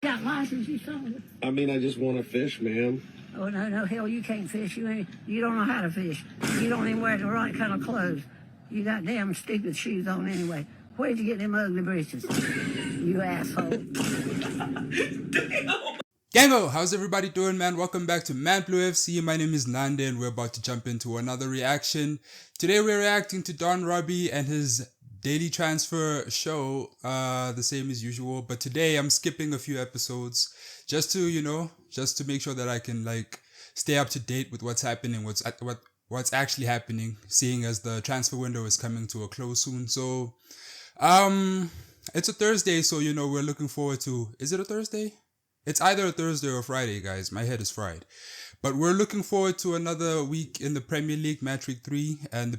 Got license, you saw it. I mean, I just want to fish, man. Oh, no, hell, you can't fish. You don't know how to fish. You don't even wear the right kind of clothes. You got damn stupid shoes on anyway. Where'd you get them ugly breeches? You asshole. Damn. Gango, how's everybody doing, man? Welcome back to Man Blue FC. My name is Nanda and we're about to jump into another reaction. Today we're reacting to Don Robbie and his daily transfer show, the same as usual. But today I'm skipping a few episodes just to, just to make sure that I can stay up to date with what's happening, what's actually happening, seeing as the transfer window is coming to a close soon. So, it's a Thursday, so we're looking forward to. Is it a Thursday? It's either a Thursday or a Friday, guys. My head is fried. But we're looking forward to another week in the Premier League, match week 3, and the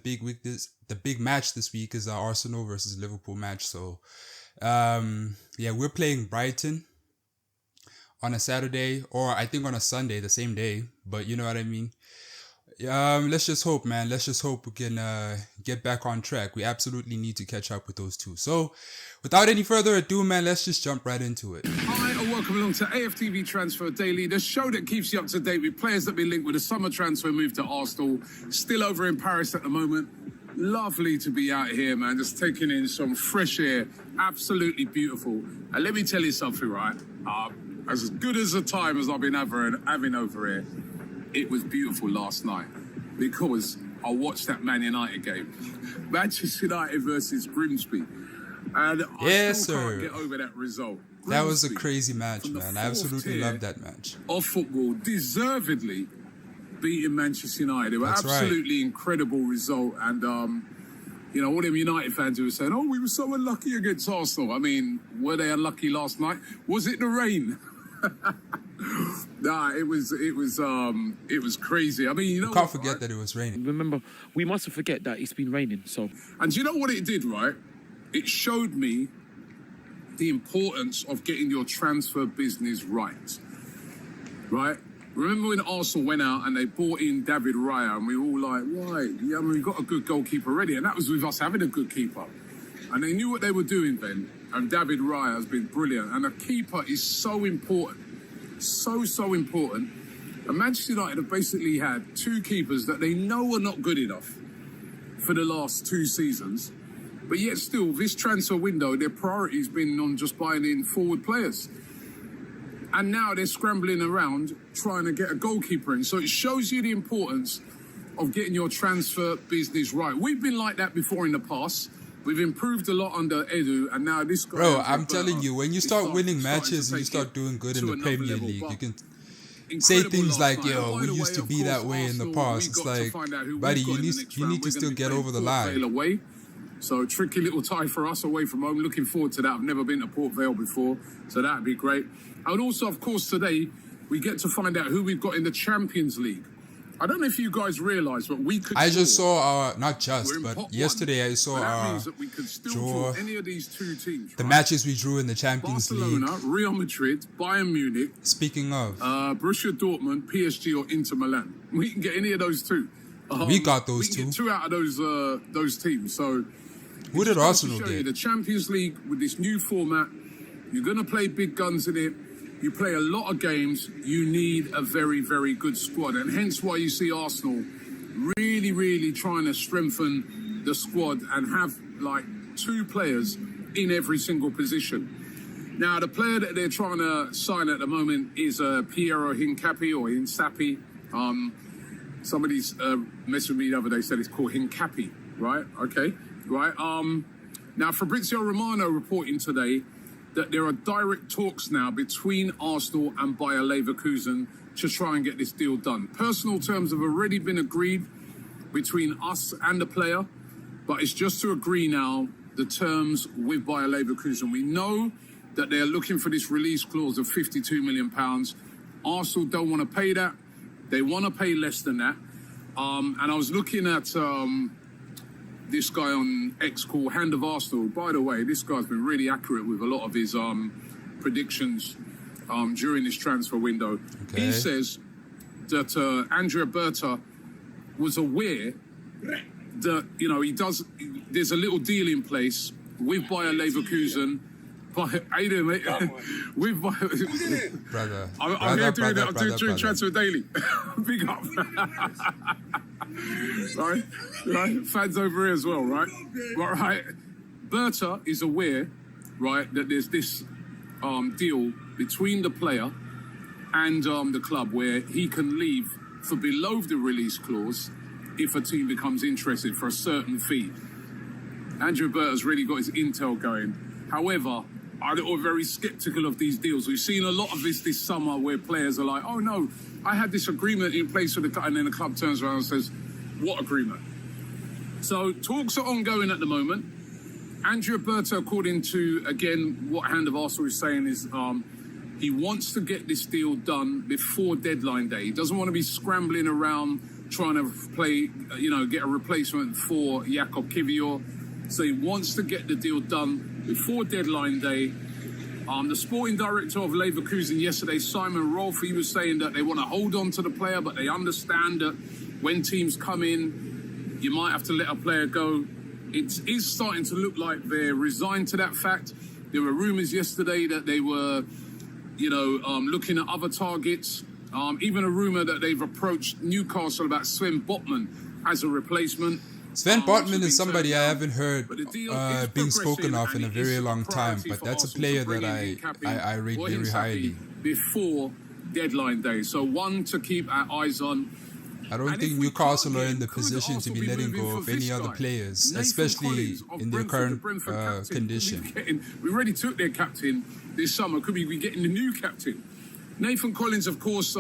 big match this week is our Arsenal versus Liverpool match. So, we're playing Brighton on a Saturday, or I think on a Sunday, the same day. But you know what I mean. Let's just hope, man. Let's just hope we can get back on track. We absolutely need to catch up with those two. So, without any further ado, man, let's just jump right into it. Hi, and welcome along to AFTV Transfer Daily, the show that keeps you up to date with players that have been linked with a summer transfer move to Arsenal. Still over in Paris at the moment. Lovely to be out here, man. Just taking in some fresh air. Absolutely beautiful. And let me tell you something, right? As good as a time as I've been having over here, it was beautiful last night because I watched that Man United game. Manchester United versus Grimsby. And I still can't get over that result. Grimsby, that was a crazy match, man. I absolutely loved that match. Of football, deservedly beating Manchester United. It was absolutely incredible result. And, all them United fans who were saying, oh, we were so unlucky against Arsenal. I mean, were they unlucky last night? Was it the rain? Nah, it was crazy. I mean, you can't forget that it was raining. Remember, we mustn't forget that it's been raining. So, and do you know what it did, right? It showed me the importance of getting your transfer business right. Right? Remember when Arsenal went out and they bought in David Raya, and we were all like, why? Yeah, I mean, we've got a good goalkeeper already, and that was with us having a good keeper. And they knew what they were doing then. And David Raya has been brilliant. And a keeper is so important. So important. And Manchester United have basically had two keepers that they know are not good enough for the last 2 seasons. But yet still, this transfer window, their priority's been on just buying in forward players. And now they're scrambling around trying to get a goalkeeper in. So it shows you the importance of getting your transfer business right. We've been like that before in the past. We've improved a lot under Edu, and now this guy... Bro, I'm telling you, when you start winning matches and you start doing good in the Premier League, you can say things like, yo, we used to be that way in the past. It's like, buddy, you need to still get over the line. So, tricky little tie for us away from home. Looking forward to that. I've never been to Port Vale before, so that'd be great. And also, of course, today, we get to find out who we've got in the Champions League. I don't know if you guys realise, but we could. I just saw yesterday I saw our draw. Any of these 2 teams, the matches we drew in the Champions Barcelona, League. Real Madrid, Bayern Munich. Speaking of, Borussia Dortmund, PSG, or Inter Milan. We can get any of those 2. We got those 2. Get 2 out of those teams. So, who did Arsenal get? The Champions League with this new format. You're going to play big guns in it. You play a lot of games, you need a very, very good squad. And hence why you see Arsenal really, really trying to strengthen the squad and have 2 players in every single position. Now, the player that they're trying to sign at the moment is Piero HINCAPIE or HINCAPIE. Somebody's messaged me the other day, said it's called HINCAPIE, right? Okay, right. Now, Fabrizio Romano reporting today that there are direct talks now between Arsenal and Bayer Leverkusen to try and get this deal done. Personal terms have already been agreed between us and the player, but it's just to agree now the terms with Bayer Leverkusen. We know that they're looking for this release clause of £52 million. Arsenal don't want to pay that. They want to pay less than that. And I was looking at this guy on X called Hand of Arsenal. By the way, this guy's been really accurate with a lot of his predictions during this transfer window. Okay. He says that Andrea Berta was aware that, there's a little deal in place with Bayer Leverkusen how you doing, mate? With my Brother. I'm here doing Transfer Daily. Big up. right? Fans over here as well, right? Right. Berta is aware, right, that there's this deal between the player and the club where he can leave for below the release clause if a team becomes interested for a certain fee. Andrew Berta's really got his intel going. However, I'm very sceptical of these deals. We've seen a lot of this summer where players are like, oh no, I had this agreement in place with the club, and then the club turns around and says, what agreement? So talks are ongoing at the moment. Andrew Berta, according to, again, what Hand of Arsenal is saying is he wants to get this deal done before deadline day. He doesn't want to be scrambling around trying to play, get a replacement for Jakob Kivior. So he wants to get the deal done before deadline day. The sporting director of Leverkusen yesterday, Simon Rolfe, he was saying that they want to hold on to the player, but they understand that when teams come in, you might have to let a player go. It is starting to look like they're resigned to that fact. There were rumours yesterday that they were, looking at other targets. Even a rumour that they've approached Newcastle about Sven Botman as a replacement. Sven Botman is somebody I haven't heard being spoken of in a very long time, but that's a player that I rate very highly. Before deadline day, so one to keep our eyes on. I don't think Newcastle are in the position to be letting go of any other players, especially in their current condition. We already took their captain this summer. Could we be getting the new captain? Nathan Collins, of course,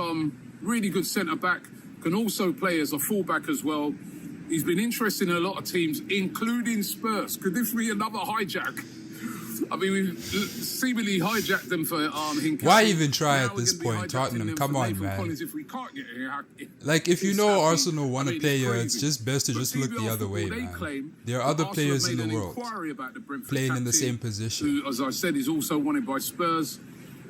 really good centre-back, can also play as a full-back as well. He's been interested in a lot of teams, including Spurs. Could this be another hijack? I mean, we've seemingly hijacked them for HINCAPIE. Why even try at this point, Tottenham? Come on, man. If you know Arsenal want a player, it's just best to just look the other way, man. There are other players in the world playing in the same position. Who, as I said, is also wanted by Spurs.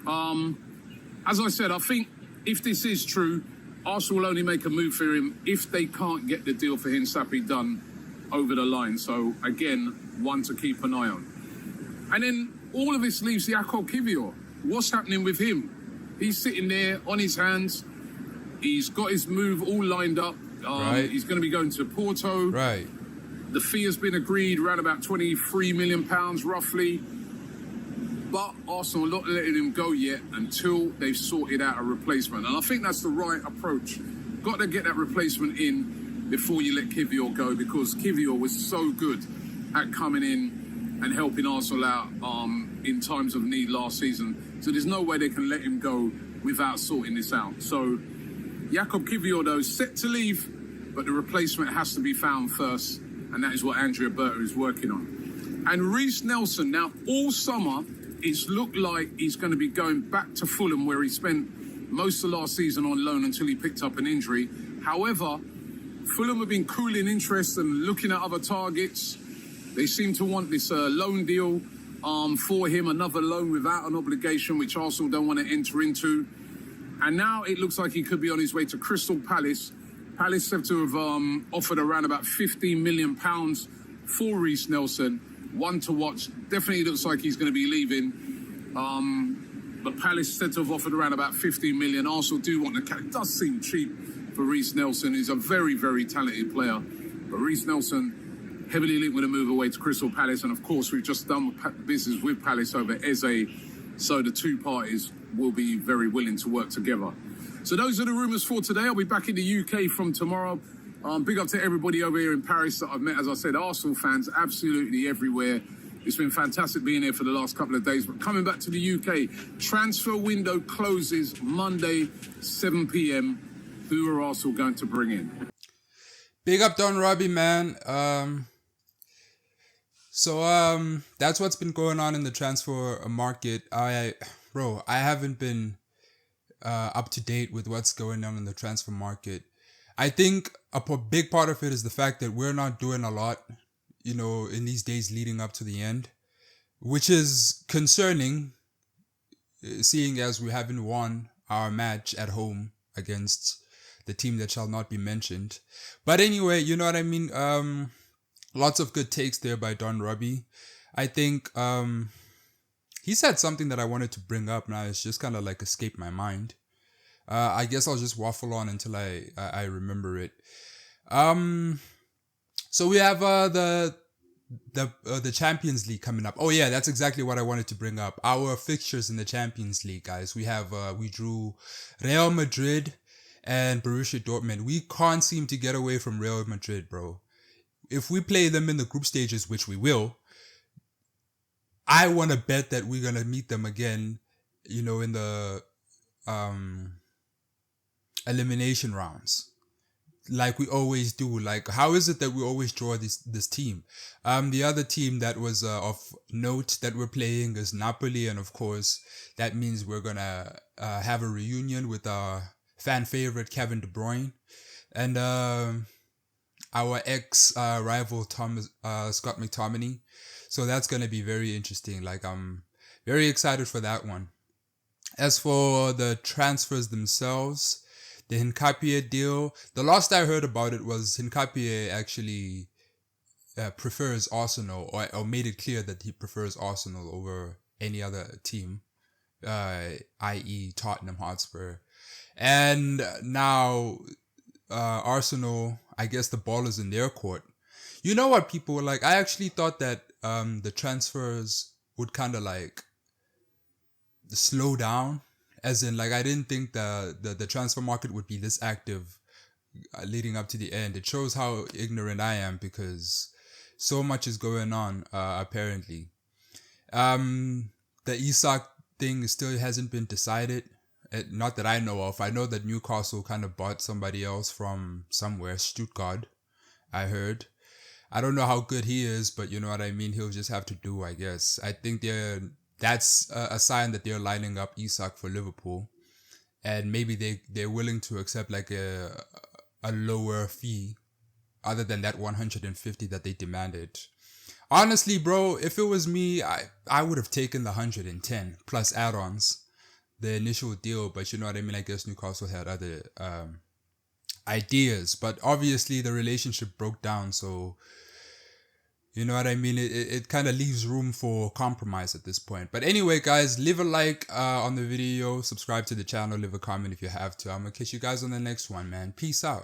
As I said, I think if this is true, Arsenal will only make a move for him if they can't get the deal for HINCAPIE done over the line. So, again, one to keep an eye on. And then all of this leaves Jakob Kivior. What's happening with him? He's sitting there on his hands. He's got his move all lined up. Right. He's going to be going to Porto. Right. The fee has been agreed, around about £23 million roughly. But Arsenal are not letting him go yet until they've sorted out a replacement. And I think that's the right approach. Got to get that replacement in before you let Kivior go, because Kivior was so good at coming in and helping Arsenal out in times of need last season. So there's no way they can let him go without sorting this out. So Jakob Kivior, though, is set to leave, but the replacement has to be found first. And that is what Andrea Berta is working on. And Reece Nelson, now all summer, it's looked like he's going to be going back to Fulham, where he spent most of last season on loan until he picked up an injury. However, Fulham have been cooling interest and looking at other targets. They seem to want this loan deal for him, another loan without an obligation, which Arsenal don't want to enter into. And now it looks like he could be on his way to Crystal Palace. Palace have to have offered around about £15 million for Reece Nelson. One to watch. Definitely looks like he's going to be leaving. But Palace said to have offered around about 15 million. Arsenal do want the cat. It does seem cheap for Reece Nelson. He's a very, very talented player. But Reece Nelson, heavily linked with a move away to Crystal Palace. And of course, we've just done business with Palace over Eze. So the two parties will be very willing to work together. So those are the rumours for today. I'll be back in the UK from tomorrow. Big up to everybody over here in Paris that I've met. As I said, Arsenal fans absolutely everywhere. It's been fantastic being here for the last couple of days. But coming back to the UK, transfer window closes Monday, 7 p.m. Who are Arsenal going to bring in? Big up Don Robbie, man. So that's what's been going on in the transfer market. I haven't been up to date with what's going on in the transfer market. I think a big part of it is the fact that we're not doing a lot, in these days leading up to the end, which is concerning, seeing as we haven't won our match at home against the team that shall not be mentioned. But anyway, you know what I mean? Lots of good takes there by Don Robbie. I think he said something that I wanted to bring up. Now it's just kind of like escaped my mind. I guess I'll just waffle on until I remember it. So we have the Champions League coming up. Oh yeah, that's exactly what I wanted to bring up. Our fixtures in the Champions League, guys. We drew Real Madrid and Borussia Dortmund. We can't seem to get away from Real Madrid, bro. If we play them in the group stages, which we will, I want to bet that we're gonna meet them again, you know, in the elimination rounds, like we always do. Like, how is it that we always draw this team? The other team that was of note that we're playing is Napoli, and of course that means we're gonna have a reunion with our fan favorite Kevin De Bruyne and our ex rival Scott McTominay. So that's gonna be very interesting. Like, I'm very excited for that one. As for the transfers themselves, the HINCAPIE deal, the last I heard about it was HINCAPIE actually prefers Arsenal, or made it clear that he prefers Arsenal over any other team, i.e. Tottenham Hotspur. And now Arsenal, I guess the ball is in their court. You know what people were like? I actually thought that the transfers would kind of like slow down. As in, like, I didn't think the transfer market would be this active leading up to the end. It shows how ignorant I am, because so much is going on, apparently. The Isak thing still hasn't been decided. Not that I know of. I know that Newcastle kind of bought somebody else from somewhere, Stuttgart, I heard. I don't know how good he is, but you know what I mean? He'll just have to do, I guess. I think that's a sign that they're lining up Isak for Liverpool, and maybe they're willing to accept like a lower fee other than that 150 that they demanded. Honestly, bro, if it was me, I would have taken the 110 plus add-ons, the initial deal. But you know what I mean? I guess Newcastle had other ideas, but obviously the relationship broke down, so you know what I mean? It kind of leaves room for compromise at this point. But anyway, guys, leave a like on the video, subscribe to the channel, leave a comment if you have to. I'm going to catch you guys on the next one, man. Peace out.